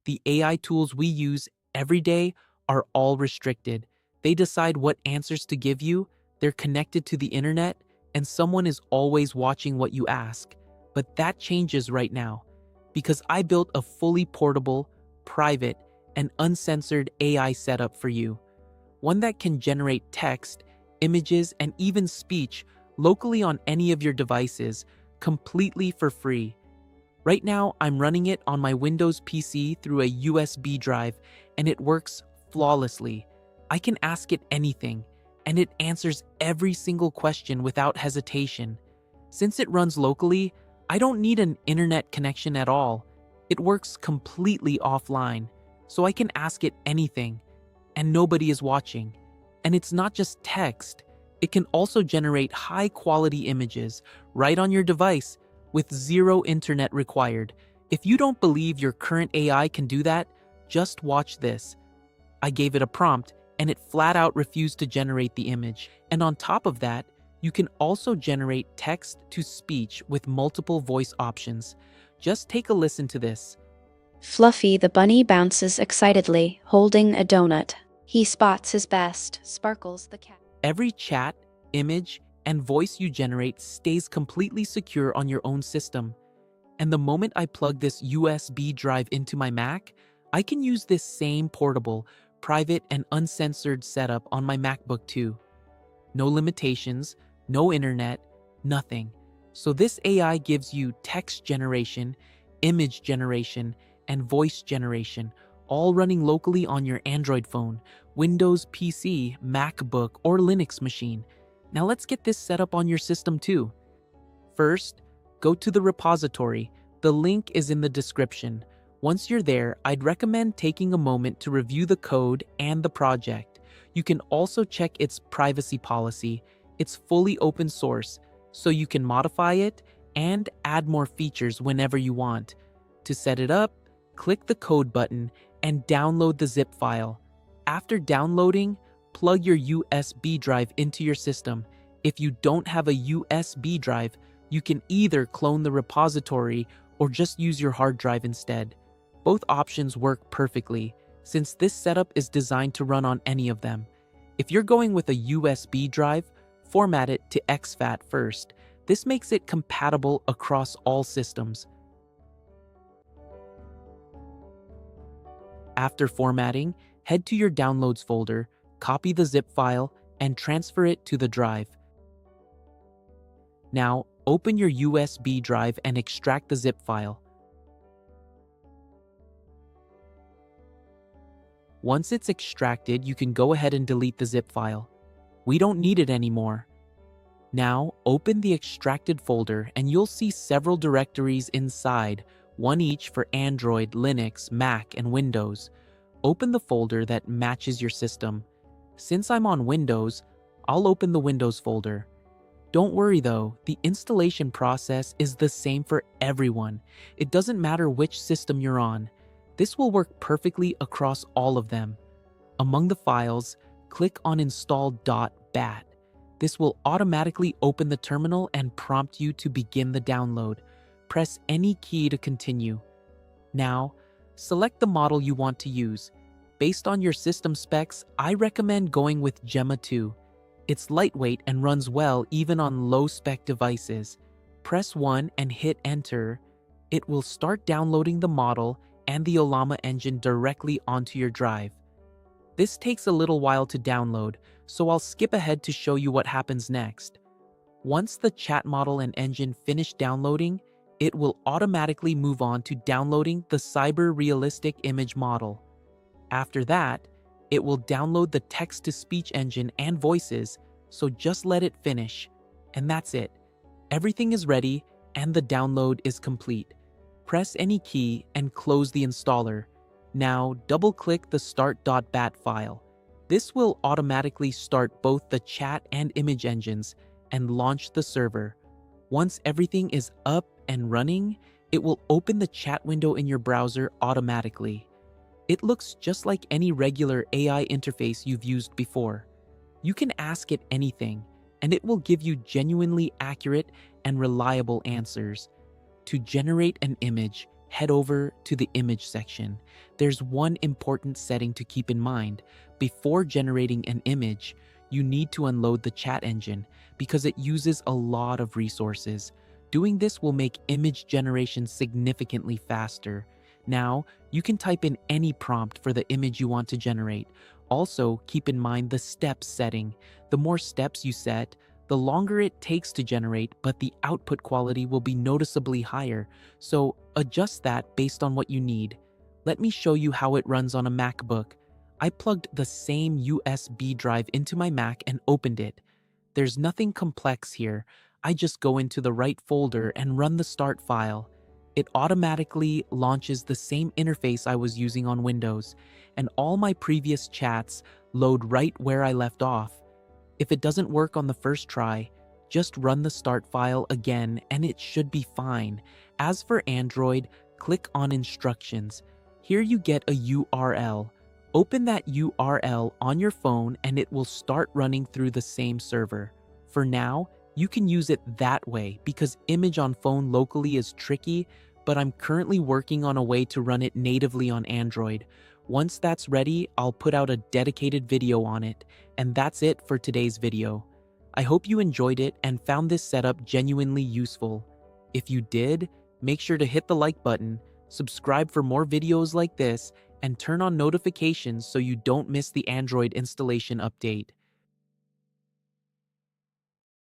The AI tools we use every day are all restricted. They decide what answers to give you, they're connected to the internet, and someone is always watching what you ask. But that changes right now, because I built a fully portable, private, and uncensored AI setup for you. One that can generate text, images, and even speech locally on any of your devices, completely for free. Right now, I'm running it on my Windows PC through a USB drive, and it works flawlessly. I can ask it anything, and it answers every single question without hesitation. Since it runs locally, I don't need an internet connection at all. It works completely offline, so I can ask it anything, and nobody is watching. And it's not just text. It can also generate high-quality images right on your device with zero internet required. If you don't believe your current AI can do that, just watch this. I gave it a prompt, and it flat out refused to generate the image. And on top of that, you can also generate text-to-speech with multiple voice options. Just take a listen to this. Fluffy the bunny bounces excitedly, holding a donut. He spots his best, Sparkles the cat. Every chat, image, and voice you generate stays completely secure on your own system. And the moment I plug this USB drive into my Mac, I can use this same portable, private, and uncensored setup on my MacBook too. No limitations, no internet, nothing. So this AI gives you text generation, image generation, and voice generation, all running locally on your Android phone, Windows PC, MacBook, or Linux machine. Now let's get this set up on your system too. First, go to the repository. The link is in the description. Once you're there, I'd recommend taking a moment to review the code and the project. You can also check its privacy policy. It's fully open source, so you can modify it and add more features whenever you want. To set it up, click the code button and download the zip file. After downloading, plug your USB drive into your system. If you don't have a USB drive, you can either clone the repository or just use your hard drive instead. Both options work perfectly, since this setup is designed to run on any of them. If you're going with a USB drive, format it to exFAT first. This makes it compatible across all systems. After formatting, head to your Downloads folder, copy the zip file, and transfer it to the drive. Now, open your USB drive and extract the zip file. Once it's extracted, you can go ahead and delete the zip file. We don't need it anymore. Now, open the extracted folder and you'll see several directories inside, one each for Android, Linux, Mac, and Windows. Open the folder that matches your system. Since I'm on Windows, I'll open the Windows folder. Don't worry though, the installation process is the same for everyone. It doesn't matter which system you're on. This will work perfectly across all of them. Among the files, click on install.bat. This will automatically open the terminal and prompt you to begin the download. Press any key to continue. Now, select the model you want to use. Based on your system specs, I recommend going with Gemma 2. It's lightweight and runs well even on low-spec devices. Press 1 and hit enter. It will start downloading the model and the Ollama engine directly onto your drive. This takes a little while to download, so I'll skip ahead to show you what happens next. Once the chat model and engine finish downloading, it will automatically move on to downloading the cyber-realistic image model. After that, it will download the text-to-speech engine and voices, so just let it finish. And that's it. Everything is ready and the download is complete. Press any key and close the installer. Now double-click the start.bat file. This will automatically start both the chat and image engines and launch the server. Once everything is up and running, it will open the chat window in your browser automatically. It looks just like any regular AI interface you've used before. You can ask it anything, and it will give you genuinely accurate and reliable answers. To generate an image, head over to the image section. There's one important setting to keep in mind. Before generating an image, you need to unload the chat engine because it uses a lot of resources. Doing this will make image generation significantly faster. Now, you can type in any prompt for the image you want to generate. Also, keep in mind the steps setting. The more steps you set, the longer it takes to generate, but the output quality will be noticeably higher. So adjust that based on what you need. Let me show you how it runs on a MacBook. I plugged the same USB drive into my Mac and opened it. There's nothing complex here. I just go into the right folder and run the start file. It automatically launches the same interface I was using on Windows, and all my previous chats load right where I left off. If it doesn't work on the first try, just run the start file again and it should be fine. As for Android, click on Instructions. Here you get a URL. Open that URL on your phone and it will start running through the same server. For now, you can use it that way because image on phone locally is tricky, but I'm currently working on a way to run it natively on Android. Once that's ready, I'll put out a dedicated video on it. And that's it for today's video. I hope you enjoyed it and found this setup genuinely useful. If you did, make sure to hit the like button, subscribe for more videos like this, and turn on notifications so you don't miss the Android installation update.